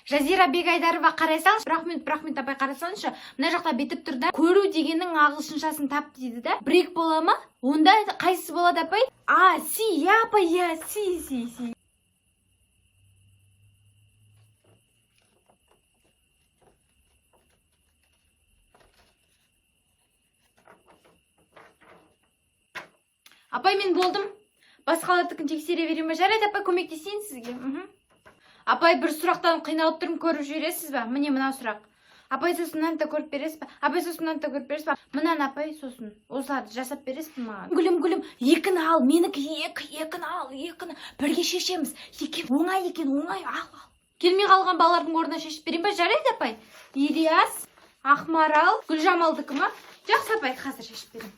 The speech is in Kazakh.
Жазира Бегайдарова қарайсаңыз, рахмет апай қарасаңызшы, мына жақта бетіп тұр да, көру дегеннің ағылшыншасын тап дейді да. Брейк бола ма? Онда қайсысы болады апай? Си, апай, си. Апай, мен болдым. Басқалардікін тексере берем бе? Жарайды апай, көмектесейін сізге. Апай, бір сұрақтан қиналып тұрмын, көріп жібересіз бе? Міне мына сұрақ. Апай, сосын мынаны да көріп бересіз бе? Апай, сосын мынаны да көріп бересіз бе? Мынаны апай, сосын осыларды жасап бересіз бе маған? Гүлім, екіні ал, менікі екіні ал, бірге шешеміз. Оңай екен, ал. Келмей қалған балалардың орнына шешіп берейін бе? Жарайды апай. Ильяс, Ақмарал, Гүлжамалдікі ма? Жақсы апай, қазір шешіп берейін.